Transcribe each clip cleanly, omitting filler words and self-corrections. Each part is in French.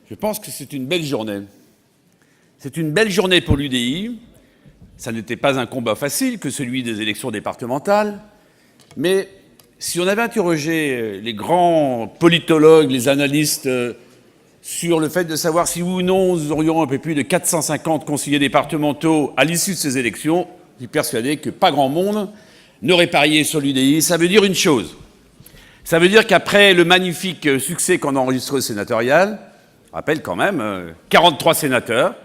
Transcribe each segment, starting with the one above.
Je pense que c'est une belle journée. C'est une belle journée pour l'UDI. Ça n'était pas un combat facile que celui des élections départementales, mais si on avait interrogé les grands politologues, les analystes, sur le fait de savoir si oui ou non nous aurions un peu plus de 450 conseillers départementaux à l'issue de ces élections, je suis persuadé que pas grand monde n'aurait parié sur l'UDI. Ça veut dire une chose. Ça veut dire qu'après le magnifique succès qu'on a enregistré au sénatorial, je rappelle quand même 43 sénateurs,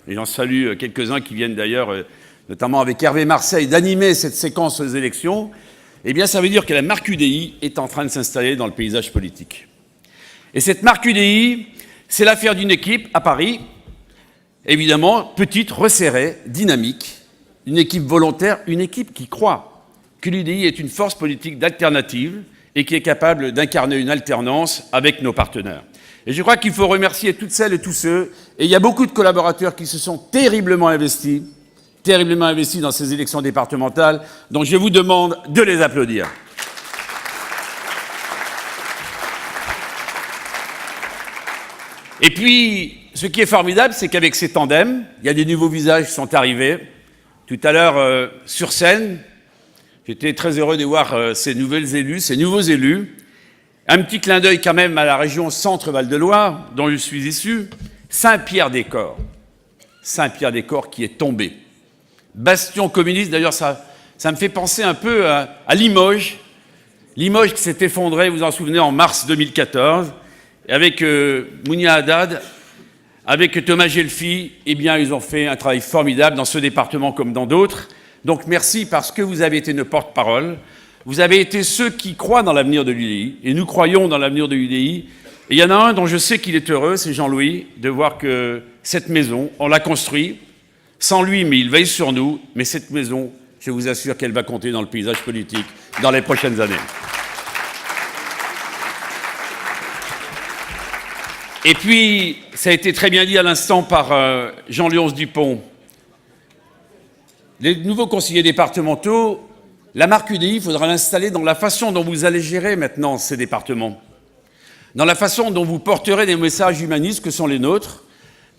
et j'en salue quelques-uns qui viennent d'ailleurs, notamment avec Hervé Marseille, d'animer cette séquence aux élections, eh bien ça veut dire que la marque UDI est en train de s'installer dans le paysage politique. Et cette marque UDI, c'est l'affaire d'une équipe à Paris, évidemment petite, resserrée, dynamique, une équipe volontaire, une équipe qui croit que l'UDI est une force politique d'alternative et qui est capable d'incarner une alternance avec nos partenaires. Et je crois qu'il faut remercier toutes celles et tous ceux, et il y a beaucoup de collaborateurs qui se sont terriblement investis dans ces élections départementales, donc je vous demande de les applaudir. Et puis, ce qui est formidable, c'est qu'avec ces tandems, il y a des nouveaux visages qui sont arrivés. Tout à l'heure, sur scène, j'étais très heureux de voir ces nouveaux élus. Un petit clin d'œil quand même à la région Centre-Val-de-Loire, dont je suis issu, Saint-Pierre-des-Corps. Saint-Pierre-des-Corps qui est tombé. Bastion communiste, d'ailleurs ça me fait penser un peu à Limoges. Limoges qui s'est effondré, vous vous en souvenez, en mars 2014, avec Mounia Haddad, avec Thomas Gelfi, eh bien ils ont fait un travail formidable dans ce département comme dans d'autres. Donc merci parce que vous avez été nos porte-parole. Vous avez été ceux qui croient dans l'avenir de l'UDI, et nous croyons dans l'avenir de l'UDI. Et il y en a un dont je sais qu'il est heureux, c'est Jean-Louis, de voir que cette maison, on l'a construite, sans lui, mais il veille sur nous, mais cette maison, je vous assure qu'elle va compter dans le paysage politique dans les prochaines années. Et puis, ça a été très bien dit à l'instant par Jean-Léonce Dupont, les nouveaux conseillers départementaux, la marque UDI, il faudra l'installer dans la façon dont vous allez gérer maintenant ces départements, dans la façon dont vous porterez des messages humanistes que sont les nôtres,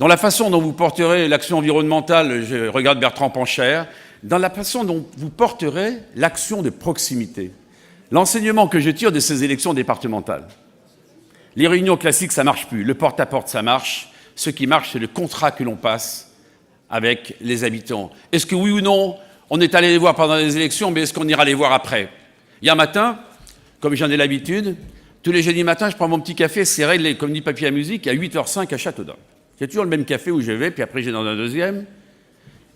dans la façon dont vous porterez l'action environnementale, je regarde Bertrand Pancher, dans la façon dont vous porterez l'action de proximité. L'enseignement que je tire de ces élections départementales, les réunions classiques, ça ne marche plus, le porte-à-porte, ça marche, ce qui marche, c'est le contrat que l'on passe avec les habitants. Est-ce que oui ou non, on est allé les voir pendant les élections, mais est-ce qu'on ira les voir après? Hier matin, comme j'en ai l'habitude, tous les jeudis matins, je prends mon petit café serré, comme dit Papy à musique, à 8h05 à Châteaudun. C'est toujours le même café où je vais, puis après j'ai dans un deuxième.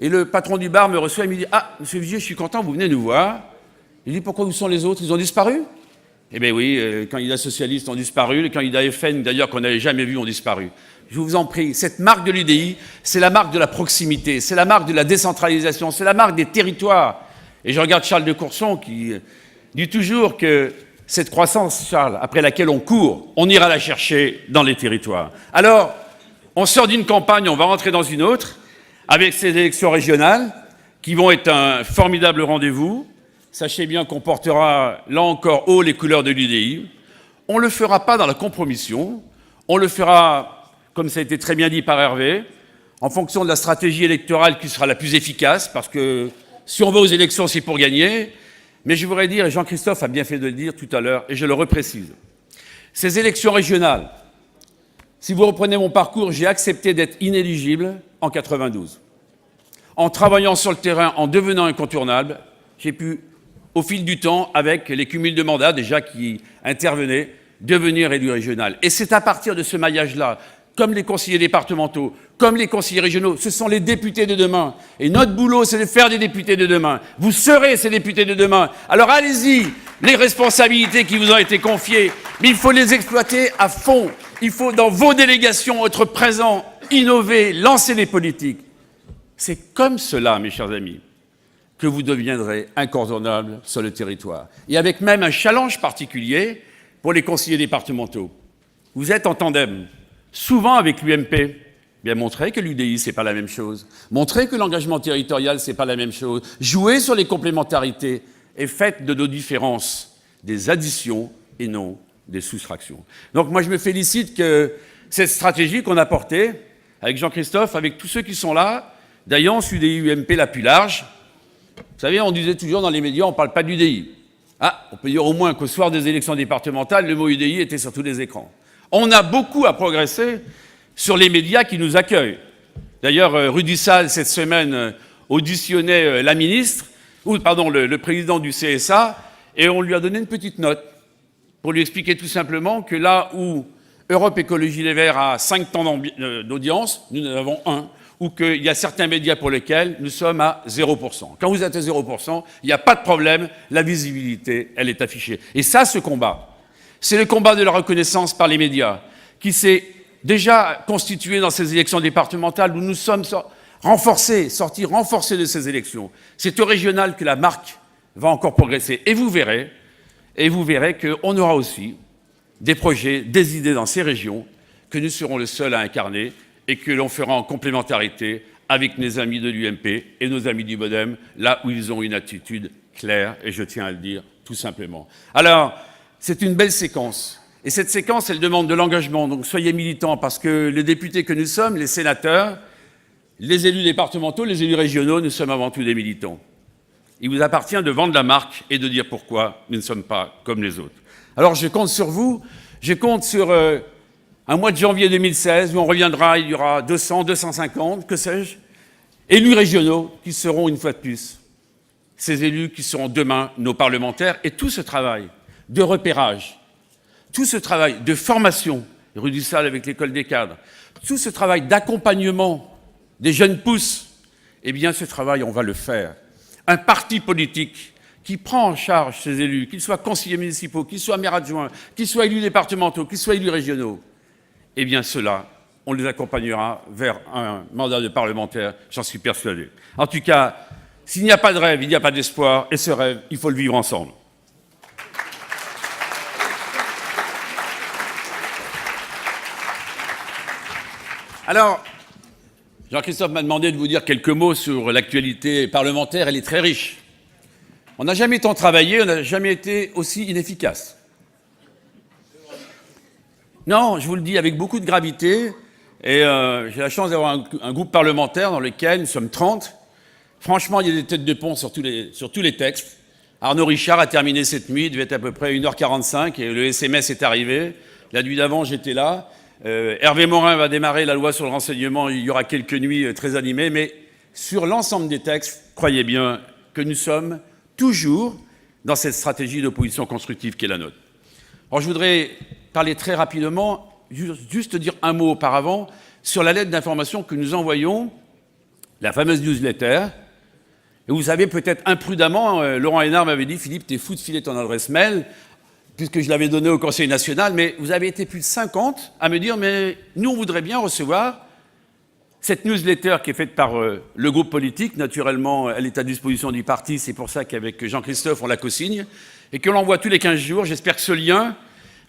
Et le patron du bar me reçoit et me dit « Ah, monsieur Vigier, je suis content, vous venez nous voir. » Il dit « Pourquoi où sont les autres? Ils ont disparu ?» Eh bien oui, les candidats socialistes ont disparu, les candidats FN, d'ailleurs, qu'on n'avait jamais vus, ont disparu. Je vous en prie, cette marque de l'UDI, c'est la marque de la proximité, c'est la marque de la décentralisation, c'est la marque des territoires. Et je regarde Charles de Courson qui dit toujours que cette croissance, Charles, après laquelle on court, on ira la chercher dans les territoires. Alors, on sort d'une campagne, on va rentrer dans une autre, avec ces élections régionales, qui vont être un formidable rendez-vous. Sachez bien qu'on portera, là encore, haut les couleurs de l'UDI. On ne le fera pas dans la compromission, on le fera, comme ça a été très bien dit par Hervé, en fonction de la stratégie électorale qui sera la plus efficace, parce que si on va aux élections, c'est pour gagner. Mais je voudrais dire, et Jean-Christophe a bien fait de le dire tout à l'heure, et je le reprécise, ces élections régionales, si vous reprenez mon parcours, j'ai accepté d'être inéligible en 92. En travaillant sur le terrain, en devenant incontournable, j'ai pu, au fil du temps, avec les cumuls de mandats déjà qui intervenaient, devenir élu régional. Et c'est à partir de ce maillage-là, comme les conseillers départementaux, comme les conseillers régionaux, ce sont les députés de demain. Et notre boulot, c'est de faire des députés de demain. Vous serez ces députés de demain. Alors allez-y, les responsabilités qui vous ont été confiées, mais il faut les exploiter à fond. Il faut, dans vos délégations, être présent, innover, lancer des politiques. C'est comme cela, mes chers amis, que vous deviendrez incontournables sur le territoire. Et avec même un challenge particulier pour les conseillers départementaux. Vous êtes en tandem, souvent avec l'UMP. Bien montrer que l'UDI, c'est pas la même chose. Montrer que l'engagement territorial, c'est pas la même chose. Jouer sur les complémentarités et faites de nos différences des additions et non des soustractions. Donc moi, je me félicite que cette stratégie qu'on a portée avec Jean-Christophe, avec tous ceux qui sont là, d'Alliance UDI-UMP la plus large. Vous savez, on disait toujours dans les médias, on ne parle pas d'UDI. Ah, on peut dire au moins qu'au soir des élections départementales, le mot UDI était sur tous les écrans. On a beaucoup à progresser sur les médias qui nous accueillent. D'ailleurs, Rudy Sall, cette semaine, auditionnait la ministre, le président du CSA, et on lui a donné une petite note pour lui expliquer tout simplement que là où Europe Écologie Les Verts a 5 temps d'audience, nous en avons 1, ou qu'il y a certains médias pour lesquels nous sommes à 0%. Quand vous êtes à 0%, il n'y a pas de problème, la visibilité, elle est affichée. Et ça, ce combat, c'est le combat de la reconnaissance par les médias, qui s'est déjà constitué dans ces élections départementales où nous sommes sortis renforcés de ces élections. C'est au régional que la marque va encore progresser. Et vous verrez qu'on aura aussi des projets, des idées dans ces régions que nous serons les seuls à incarner et que l'on fera en complémentarité avec nos amis de l'UMP et nos amis du MoDem, là où ils ont une attitude claire, et je tiens à le dire tout simplement. Alors, c'est une belle séquence. Et cette séquence, elle demande de l'engagement. Donc soyez militants, parce que les députés que nous sommes, les sénateurs, les élus départementaux, les élus régionaux, nous sommes avant tout des militants. Il vous appartient de vendre la marque et de dire pourquoi nous ne sommes pas comme les autres. Alors je compte sur vous, je compte sur un mois de janvier 2016 où on reviendra, il y aura 200, 250, que sais-je, élus régionaux qui seront une fois de plus ces élus qui seront demain nos parlementaires, et tout ce travail de repérage, tout ce travail de formation, Rudy Sall avec l'école des cadres, tout ce travail d'accompagnement des jeunes pousses, eh bien ce travail on va le faire. Un parti politique qui prend en charge ses élus, qu'ils soient conseillers municipaux, qu'ils soient maires adjoints, qu'ils soient élus départementaux, qu'ils soient élus régionaux, eh bien ceux-là, on les accompagnera vers un mandat de parlementaire, j'en suis persuadé. En tout cas, s'il n'y a pas de rêve, il n'y a pas d'espoir, et ce rêve, il faut le vivre ensemble. Alors, Jean-Christophe m'a demandé de vous dire quelques mots sur l'actualité parlementaire, elle est très riche. On n'a jamais tant travaillé, on n'a jamais été aussi inefficace. Non, je vous le dis avec beaucoup de gravité, et j'ai la chance d'avoir un groupe parlementaire dans lequel nous sommes 30. Franchement, il y a des têtes de pont sur tous les textes. Arnaud Richard a terminé cette nuit, il devait être à peu près 1h45, et le SMS est arrivé. La nuit d'avant, j'étais là. Hervé Morin va démarrer la loi sur le renseignement, il y aura quelques nuits très animées, mais sur l'ensemble des textes, croyez bien que nous sommes toujours dans cette stratégie d'opposition constructive qui est la nôtre. Alors je voudrais parler très rapidement, juste dire un mot auparavant, sur la lettre d'information que nous envoyons, la fameuse newsletter. Et vous savez, peut-être imprudemment, Laurent Hénard m'avait dit « Philippe, t'es fou de filer ton adresse mail », puisque je l'avais donnée au Conseil national, mais vous avez été plus de 50 à me dire « mais nous, on voudrait bien recevoir cette newsletter qui est faite par le groupe politique. Naturellement, elle est à disposition du parti, c'est pour ça qu'avec Jean-Christophe, on la co-signe, et que l'on voit tous les 15 jours. J'espère que ce lien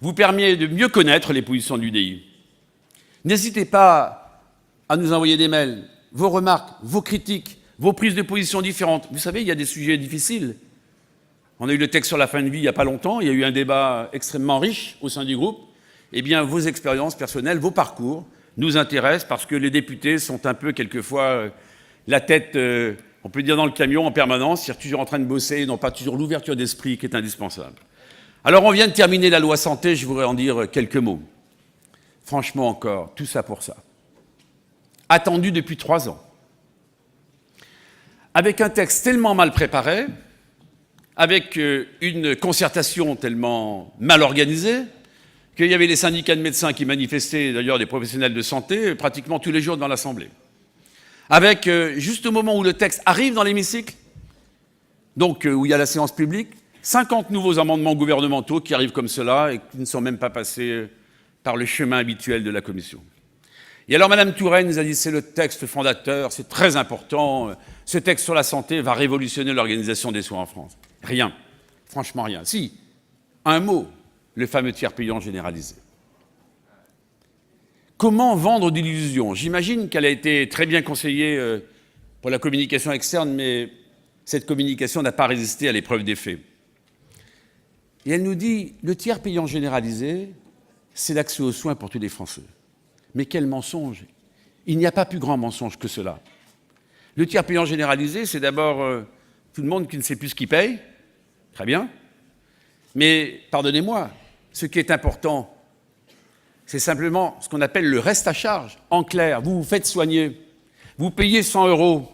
vous permet de mieux connaître les positions de l'UDI. N'hésitez pas à nous envoyer des mails, vos remarques, vos critiques, vos prises de position différentes. Vous savez, il y a des sujets difficiles. On a eu le texte sur la fin de vie il n'y a pas longtemps, il y a eu un débat extrêmement riche au sein du groupe. Eh bien, vos expériences personnelles, vos parcours nous intéressent parce que les députés sont un peu, quelquefois, la tête, on peut dire, dans le camion en permanence, c'est-à-dire toujours en train de bosser et n'ont pas toujours l'ouverture d'esprit qui est indispensable. Alors, on vient de terminer la loi santé, je voudrais en dire quelques mots. Franchement encore, tout ça pour ça. Attendu depuis 3 ans. Avec un texte tellement mal préparé, avec une concertation tellement mal organisée, qu'il y avait les syndicats de médecins qui manifestaient, d'ailleurs des professionnels de santé, pratiquement tous les jours dans l'Assemblée. Avec, juste au moment où le texte arrive dans l'hémicycle, donc où il y a la séance publique, 50 nouveaux amendements gouvernementaux qui arrivent comme cela et qui ne sont même pas passés par le chemin habituel de la Commission. Et alors Mme Touraine nous a dit c'est le texte fondateur, c'est très important, ce texte sur la santé va révolutionner l'organisation des soins en France. Rien, franchement rien. Si, un mot, le fameux tiers payant généralisé. Comment vendre de l'illusion? J'imagine qu'elle a été très bien conseillée pour la communication externe, mais cette communication n'a pas résisté à l'épreuve des faits. Et elle nous dit, le tiers payant généralisé, c'est l'accès aux soins pour tous les Français. Mais quel mensonge! Il n'y a pas plus grand mensonge que cela. Le tiers payant généralisé, c'est d'abord tout le monde qui ne sait plus ce qu'il paye. Très bien. Mais, pardonnez-moi, ce qui est important, c'est simplement ce qu'on appelle le reste à charge. En clair, vous vous faites soigner, vous payez 100 €,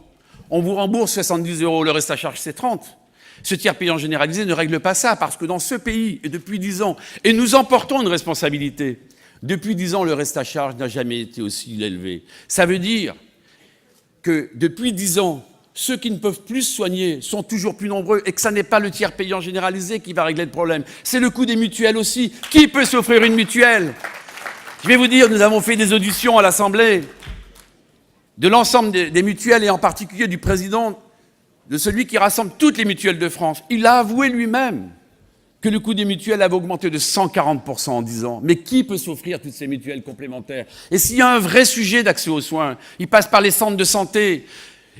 on vous rembourse 70 €, le reste à charge c'est 30. Ce tiers payant généralisé ne règle pas ça, parce que dans ce pays, et depuis 10 ans, et nous en portons une responsabilité, depuis 10 ans, le reste à charge n'a jamais été aussi élevé. Ça veut dire que depuis 10 ans, ceux qui ne peuvent plus se soigner sont toujours plus nombreux et que ça n'est pas le tiers payant généralisé qui va régler le problème. C'est le coût des mutuelles aussi. Qui peut s'offrir une mutuelle? Je vais vous dire, nous avons fait des auditions à l'Assemblée de l'ensemble des mutuelles et en particulier du président, de celui qui rassemble toutes les mutuelles de France. Il a avoué lui-même que le coût des mutuelles avait augmenté de 140% en 10 ans. Mais qui peut s'offrir toutes ces mutuelles complémentaires? Et s'il y a un vrai sujet d'accès aux soins, il passe par les centres de santé,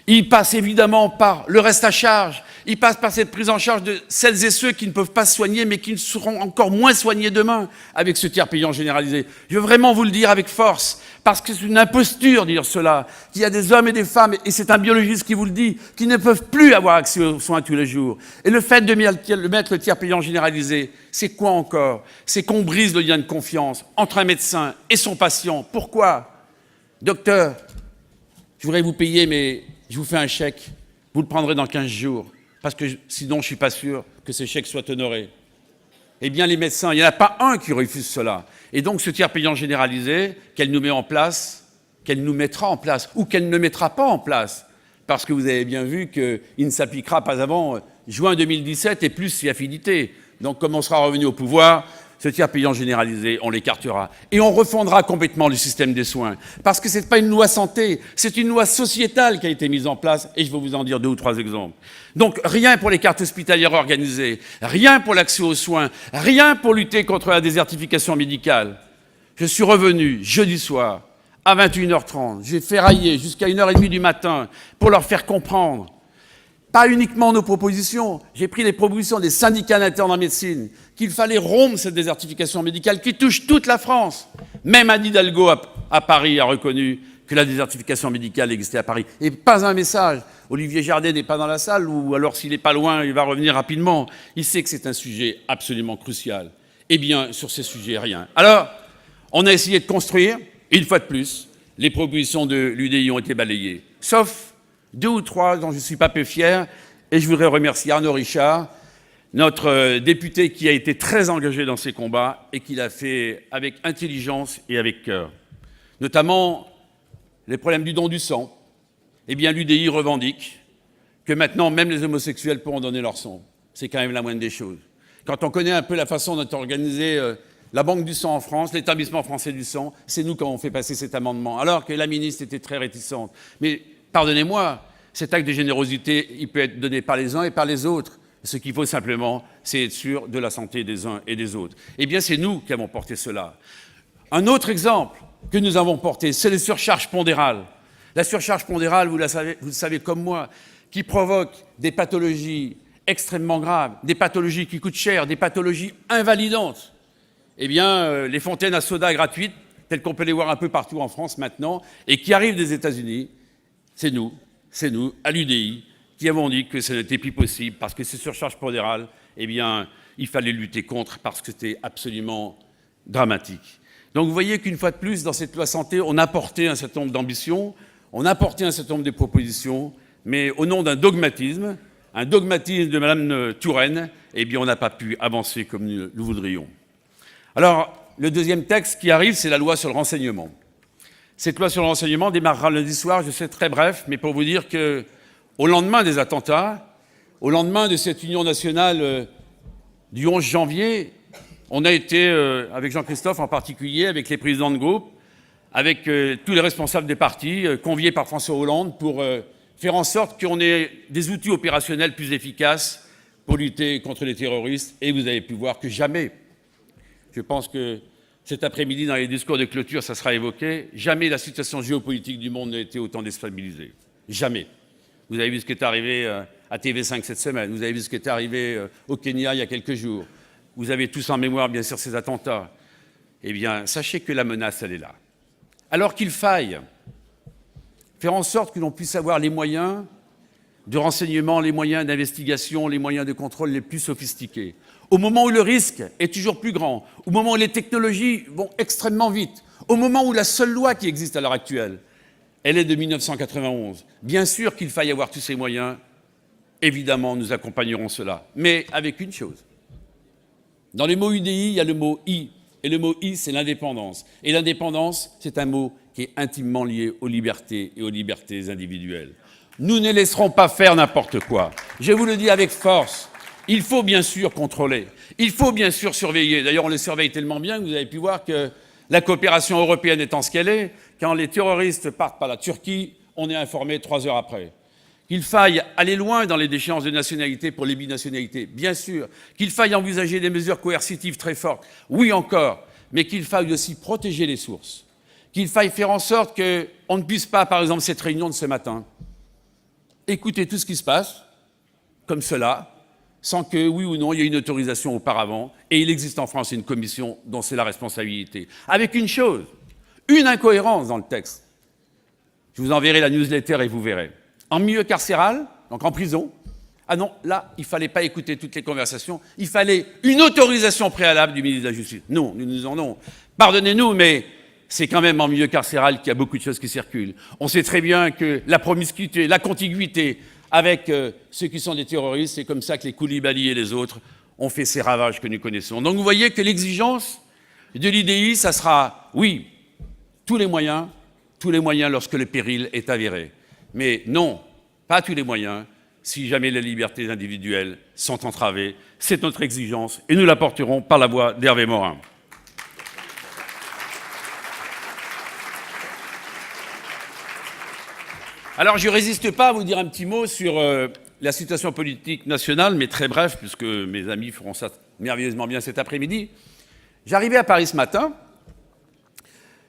il passe évidemment par le reste à charge, il passe par cette prise en charge de celles et ceux qui ne peuvent pas se soigner, mais qui seront encore moins soignés demain avec ce tiers payant généralisé. Je veux vraiment vous le dire avec force, parce que c'est une imposture de dire cela, qu'il y a des hommes et des femmes, et c'est un biologiste qui vous le dit, qui ne peuvent plus avoir accès aux soins tous les jours. Et le fait de mettre le tiers payant généralisé, c'est quoi encore? C'est qu'on brise le lien de confiance entre un médecin et son patient. Pourquoi? Docteur, je voudrais vous payer, mais je vous fais un chèque, vous le prendrez dans 15 jours, parce que sinon je ne suis pas sûr que ce chèque soit honoré. Eh bien, les médecins, il n'y en a pas un qui refuse cela. Et donc, ce tiers payant généralisé, qu'elle nous met en place, qu'elle nous mettra en place, ou qu'elle ne mettra pas en place, parce que vous avez bien vu qu'il ne s'appliquera pas avant juin 2017 et plus si affinité. Donc, comme on sera revenu au pouvoir, ce tiers payant généralisé, on l'écartera. Et on refondra complètement le système des soins. Parce que ce n'est pas une loi santé, c'est une loi sociétale qui a été mise en place, et je vais vous en dire 2 ou 3 exemples. Donc rien pour les cartes hospitalières organisées, rien pour l'accès aux soins, rien pour lutter contre la désertification médicale. Je suis revenu jeudi soir, à 21h30, j'ai ferraillé jusqu'à 1h30 du matin pour leur faire comprendre. Pas uniquement nos propositions, j'ai pris les propositions des syndicats internes en médecine, qu'il fallait rompre cette désertification médicale qui touche toute la France. Même Anne Hidalgo à Paris a reconnu que la désertification médicale existait à Paris. Et pas un message. Olivier Jardin n'est pas dans la salle, ou alors s'il n'est pas loin, il va revenir rapidement. Il sait que c'est un sujet absolument crucial. Eh bien, sur ces sujets, rien. Alors, on a essayé de construire, et une fois de plus, les propositions de l'UDI ont été balayées. Sauf 2 ou 3 dont je ne suis pas peu fier, et je voudrais remercier Arnaud Richard, notre député qui a été très engagé dans ces combats et qui l'a fait avec intelligence et avec cœur. Notamment les problèmes du don du sang. Eh bien, l'UDI revendique que maintenant, même les homosexuels pourront donner leur sang. C'est quand même la moindre des choses. Quand on connaît un peu la façon dont est organisée la Banque du sang en France, l'établissement français du sang, c'est nous qui avons fait passer cet amendement, alors que la ministre était très réticente. Mais pardonnez-moi, cet acte de générosité, il peut être donné par les uns et par les autres. Ce qu'il faut simplement, c'est être sûr de la santé des uns et des autres. Eh bien, c'est nous qui avons porté cela. Un autre exemple que nous avons porté, c'est les surcharges pondérales. La surcharge pondérale, vous le savez comme moi, qui provoque des pathologies extrêmement graves, des pathologies qui coûtent cher, des pathologies invalidantes. Eh bien, les fontaines à soda gratuites, telles qu'on peut les voir un peu partout en France maintenant, et qui arrivent des États-Unis, c'est nous, à l'UDI, qui avons dit que ce n'était plus possible, parce que ces surcharges pondérales, eh bien, il fallait lutter contre, parce que c'était absolument dramatique. Donc vous voyez qu'une fois de plus, dans cette loi santé, on a porté un certain nombre d'ambitions, on a porté un certain nombre de propositions, mais au nom d'un dogmatisme, de Mme Touraine, eh bien, on n'a pas pu avancer comme nous voudrions. Alors, le deuxième texte qui arrive, c'est la loi sur le renseignement. Cette loi sur le renseignement démarrera lundi soir, je sais très bref, mais pour vous dire que au lendemain des attentats, au lendemain de cette union nationale du 11 janvier, on a été, avec Jean-Christophe en particulier, avec les présidents de groupe, avec tous les responsables des partis, conviés par François Hollande pour faire en sorte qu'on ait des outils opérationnels plus efficaces pour lutter contre les terroristes. Et vous avez pu voir que jamais, je pense que cet après-midi, dans les discours de clôture, ça sera évoqué, jamais la situation géopolitique du monde n'a été autant déstabilisée. Jamais. Vous avez vu ce qui est arrivé à TV5 cette semaine, vous avez vu ce qui est arrivé au Kenya il y a quelques jours. Vous avez tous en mémoire, bien sûr, ces attentats. Eh bien, sachez que la menace, elle est là. Alors qu'il faille faire en sorte que l'on puisse avoir les moyens de renseignement, les moyens d'investigation, les moyens de contrôle les plus sophistiqués. Au moment où le risque est toujours plus grand, au moment où les technologies vont extrêmement vite, au moment où la seule loi qui existe à l'heure actuelle, elle est de 1991. Bien sûr qu'il faille avoir tous ces moyens, évidemment nous accompagnerons cela, mais avec une chose. Dans le mot UDI, il y a le mot I, et le mot I, c'est l'indépendance. Et l'indépendance, c'est un mot qui est intimement lié aux libertés et aux libertés individuelles. Nous ne laisserons pas faire n'importe quoi. Je vous le dis avec force. Il faut bien sûr contrôler. Il faut bien sûr surveiller. D'ailleurs, on les surveille tellement bien que vous avez pu voir que la coopération européenne étant ce qu'elle est, quand les terroristes partent par la Turquie, on est informé 3 heures après. Qu'il faille aller loin dans les déchéances de nationalité pour les binationalités, bien sûr. Qu'il faille envisager des mesures coercitives très fortes, oui encore. Mais qu'il faille aussi protéger les sources. Qu'il faille faire en sorte qu'on ne puisse pas, par exemple, cette réunion de ce matin, écouter tout ce qui se passe, comme cela, sans que, oui ou non, il y ait une autorisation auparavant. Et il existe en France une commission dont c'est la responsabilité. Avec une chose, une incohérence dans le texte. Je vous enverrai la newsletter et vous verrez. En milieu carcéral, donc en prison, ah non, là, il ne fallait pas écouter toutes les conversations, il fallait une autorisation préalable du ministre de la Justice. Non, nous disons non. Pardonnez-nous, mais c'est quand même en milieu carcéral qu'il y a beaucoup de choses qui circulent. On sait très bien que la promiscuité, la contiguïté avec ceux qui sont des terroristes, c'est comme ça que les Koulibaly et les autres ont fait ces ravages que nous connaissons. Donc vous voyez que l'exigence de l'IDI, ça sera, oui, tous les moyens lorsque le péril est avéré. Mais non, pas tous les moyens, si jamais les libertés individuelles sont entravées. C'est notre exigence et nous la porterons par la voix d'Hervé Morin. Alors, je ne résiste pas à vous dire un petit mot sur la situation politique nationale, mais très bref, puisque mes amis feront ça merveilleusement bien cet après-midi. J'arrivais à Paris ce matin,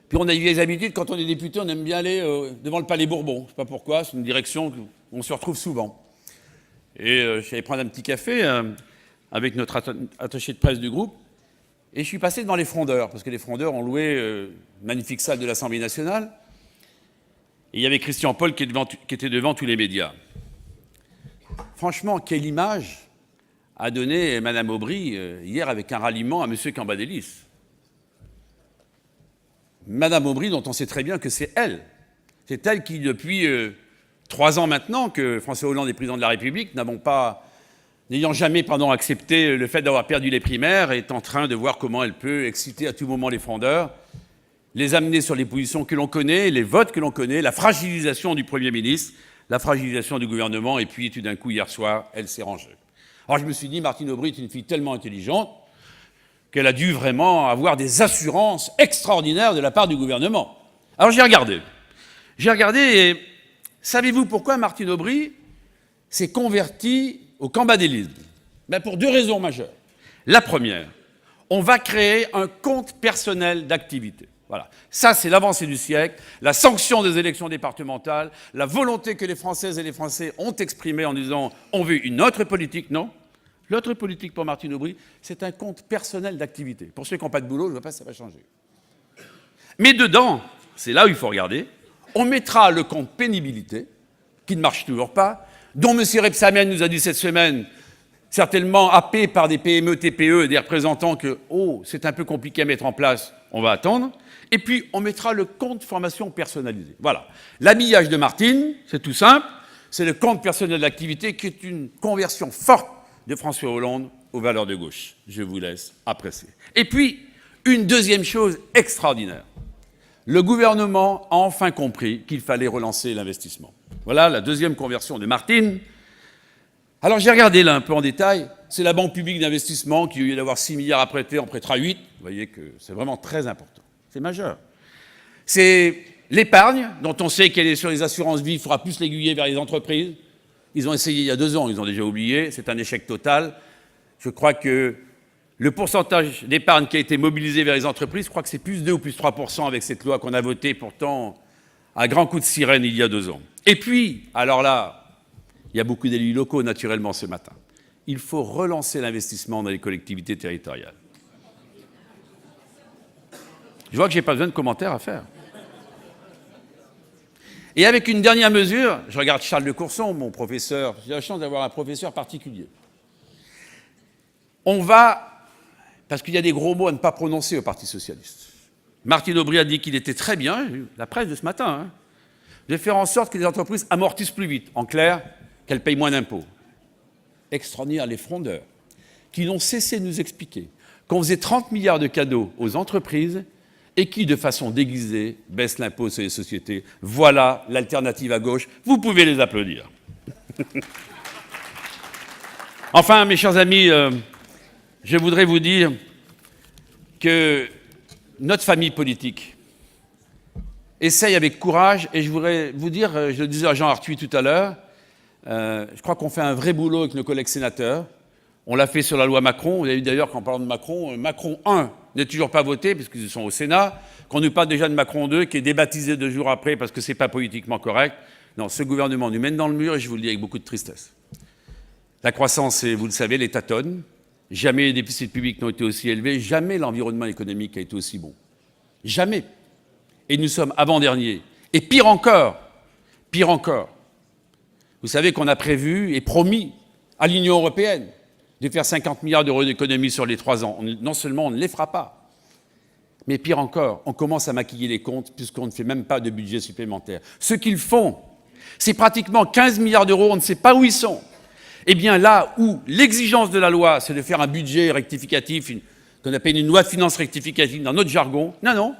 puis on a eu des habitudes, quand on est député, on aime bien aller devant le Palais Bourbon. Je ne sais pas pourquoi, c'est une direction où on se retrouve souvent. Et je suis allé prendre un petit café avec notre attaché de presse du groupe, et je suis passé devant les Frondeurs, parce que les Frondeurs ont loué une magnifique salle de l'Assemblée nationale. Et il y avait Christian Paul qui était devant tous les médias. Franchement, quelle image a donné Mme Aubry hier avec un ralliement à M. Cambadélis. Mme Aubry, dont on sait très bien que c'est elle. C'est elle qui, depuis 3 ans maintenant que François Hollande est président de la République, n'ayant jamais accepté le fait d'avoir perdu les primaires, est en train de voir comment elle peut exciter à tout moment les frondeurs, les amener sur les positions que l'on connaît, les votes que l'on connaît, la fragilisation du Premier ministre, la fragilisation du gouvernement, et puis tout d'un coup, hier soir, elle s'est rangée. Alors je me suis dit, Martine Aubry est une fille tellement intelligente qu'elle a dû vraiment avoir des assurances extraordinaires de la part du gouvernement. Alors j'ai regardé et savez-vous pourquoi Martine Aubry s'est convertie au cambadélisme? Pour 2 raisons majeures. La première, on va créer un compte personnel d'activité. Voilà. Ça, c'est l'avancée du siècle, la sanction des élections départementales, la volonté que les Françaises et les Français ont exprimée en disant « on veut une autre politique ». Non. L'autre politique pour Martine Aubry, c'est un compte personnel d'activité. Pour ceux qui n'ont pas de boulot, je ne vois pas si ça va changer. Mais dedans, c'est là où il faut regarder, on mettra le compte pénibilité, qui ne marche toujours pas, dont M. Rebsamen nous a dit cette semaine, certainement happé par des PME, TPE et des représentants que « oh, c'est un peu compliqué à mettre en place, on va attendre ». Et puis, on mettra le compte formation personnalisé. Voilà. L'habillage de Martine, c'est tout simple, c'est le compte personnel d'activité qui est une conversion forte de François Hollande aux valeurs de gauche. Je vous laisse apprécier. Et puis, une deuxième chose extraordinaire. Le gouvernement a enfin compris qu'il fallait relancer l'investissement. Voilà la deuxième conversion de Martine. Alors j'ai regardé là un peu en détail. C'est la Banque publique d'investissement qui, au lieu d'avoir 6 milliards à prêter, en prêtera 8. Vous voyez que c'est vraiment très important. C'est majeur. C'est l'épargne, dont on sait qu'elle est sur les assurances vie, il faudra plus l'aiguiller vers les entreprises. Ils ont essayé il y a 2 ans, ils ont déjà oublié, c'est un échec total. Je crois que le pourcentage d'épargne qui a été mobilisé vers les entreprises, je crois que c'est plus 2 ou plus 3% avec cette loi qu'on a votée pourtant à grands coups de sirène il y a 2 ans. Et puis, alors là, il y a beaucoup d'élus locaux naturellement ce matin. Il faut relancer l'investissement dans les collectivités territoriales. Je vois que je n'ai pas besoin de commentaires à faire. Et avec une dernière mesure, je regarde Charles de Courson, mon professeur, j'ai la chance d'avoir un professeur particulier. On va, parce qu'il y a des gros mots à ne pas prononcer au Parti socialiste. Martine Aubry a dit qu'il était très bien, la presse de ce matin, de faire en sorte que les entreprises amortissent plus vite. En clair, qu'elles payent moins d'impôts. Extraordinaire, les frondeurs, qui n'ont cessé de nous expliquer qu'on faisait 30 milliards de cadeaux aux entreprises et qui, de façon déguisée, baissent l'impôt sur les sociétés. Voilà l'alternative à gauche. Vous pouvez les applaudir. Enfin, mes chers amis, je voudrais vous dire que notre famille politique essaye avec courage, et je voudrais vous dire, je le disais à Jean Arthuis tout à l'heure, je crois qu'on fait un vrai boulot avec nos collègues sénateurs. On l'a fait sur la loi Macron. Vous avez vu d'ailleurs qu'en parlant de Macron, Macron 1 n'est toujours pas voté, puisqu'ils sont au Sénat, qu'on nous parle déjà de Macron 2, qui est débaptisé 2 jours après parce que ce n'est pas politiquement correct. Non, ce gouvernement nous mène dans le mur, et je vous le dis avec beaucoup de tristesse. La croissance, vous le savez, les tâtonne. Jamais les déficits publics n'ont été aussi élevés, jamais l'environnement économique a été aussi bon. Jamais. Et nous sommes avant-derniers. Et pire encore, vous savez qu'on a prévu et promis à l'Union européenne de faire 50 milliards d'euros d'économies sur les 3 ans. Non seulement on ne les fera pas, mais pire encore, on commence à maquiller les comptes puisqu'on ne fait même pas de budget supplémentaire. Ce qu'ils font, c'est pratiquement 15 milliards d'euros, on ne sait pas où ils sont. Eh bien là où l'exigence de la loi, c'est de faire un budget rectificatif, qu'on appelle une loi de finances rectificative dans notre jargon, non,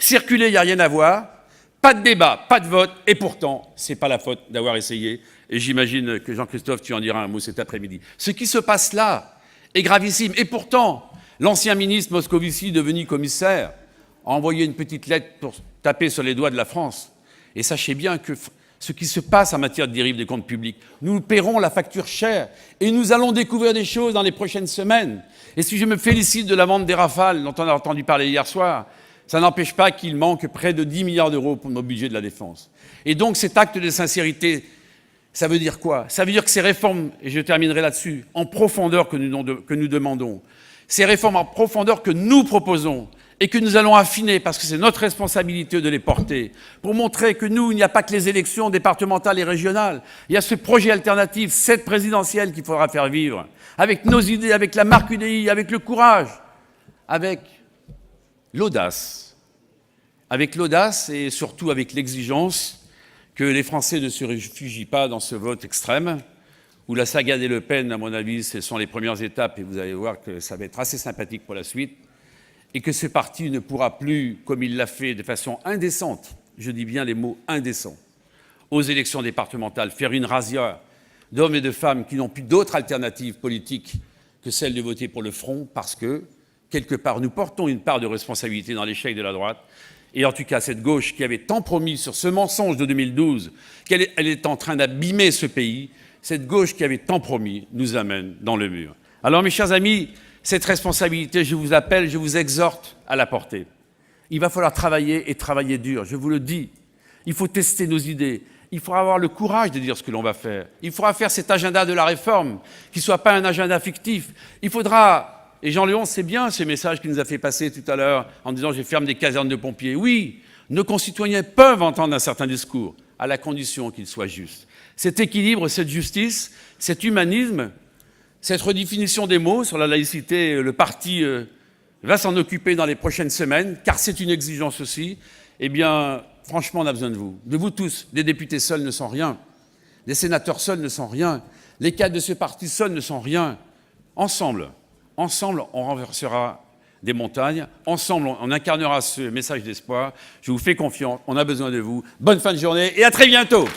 circuler, il n'y a rien à voir, pas de débat, pas de vote, et pourtant, ce n'est pas la faute d'avoir essayé, et j'imagine que Jean-Christophe, tu en diras un mot cet après-midi. Ce qui se passe là est gravissime, et pourtant, l'ancien ministre Moscovici, devenu commissaire, a envoyé une petite lettre pour taper sur les doigts de la France. Et sachez bien que ce qui se passe en matière de dérive des comptes publics, nous paierons la facture chère, et nous allons découvrir des choses dans les prochaines semaines. Et si je me félicite de la vente des Rafales, dont on a entendu parler hier soir, ça n'empêche pas qu'il manque près de 10 milliards d'euros pour nos budgets de la défense. Et donc cet acte de sincérité, ça veut dire quoi? Ça veut dire que ces réformes, et je terminerai là-dessus, en profondeur que nous demandons, ces réformes en profondeur que nous proposons et que nous allons affiner, parce que c'est notre responsabilité de les porter, pour montrer que nous, il n'y a pas que les élections départementales et régionales, il y a ce projet alternatif, cette présidentielle qu'il faudra faire vivre, avec nos idées, avec la marque UDI, avec le courage, avec l'audace et surtout avec l'exigence que les Français ne se réfugient pas dans ce vote extrême, où la saga des Le Pen, à mon avis, ce sont les premières étapes, et vous allez voir que ça va être assez sympathique pour la suite, et que ce parti ne pourra plus, comme il l'a fait de façon indécente, je dis bien les mots indécents, aux élections départementales, faire une razzia d'hommes et de femmes qui n'ont plus d'autre alternative politique que celle de voter pour le Front, parce que, quelque part, nous portons une part de responsabilité dans l'échec de la droite. Et en tout cas, cette gauche qui avait tant promis sur ce mensonge de 2012 qu'elle est en train d'abîmer ce pays, cette gauche qui avait tant promis nous amène dans le mur. Alors, mes chers amis, cette responsabilité, je vous appelle, je vous exhorte à la porter. Il va falloir travailler et travailler dur, je vous le dis. Il faut tester nos idées. Il faudra avoir le courage de dire ce que l'on va faire. Il faudra faire cet agenda de la réforme, qui ne soit pas un agenda fictif. Il faudra, et Jean Léon sait bien ce message qu'il nous a fait passer tout à l'heure en disant « je ferme des casernes de pompiers ». Oui, nos concitoyens peuvent entendre un certain discours, à la condition qu'il soit juste. Cet équilibre, cette justice, cet humanisme, cette redéfinition des mots sur la laïcité, le parti va s'en occuper dans les prochaines semaines, car c'est une exigence aussi. Eh bien, franchement, on a besoin de vous tous. Des députés seuls ne sont rien, des sénateurs seuls ne sont rien, les cadres de ce parti seuls ne sont rien. Ensemble, on renversera des montagnes, ensemble, on incarnera ce message d'espoir. Je vous fais confiance, on a besoin de vous. Bonne fin de journée et à très bientôt.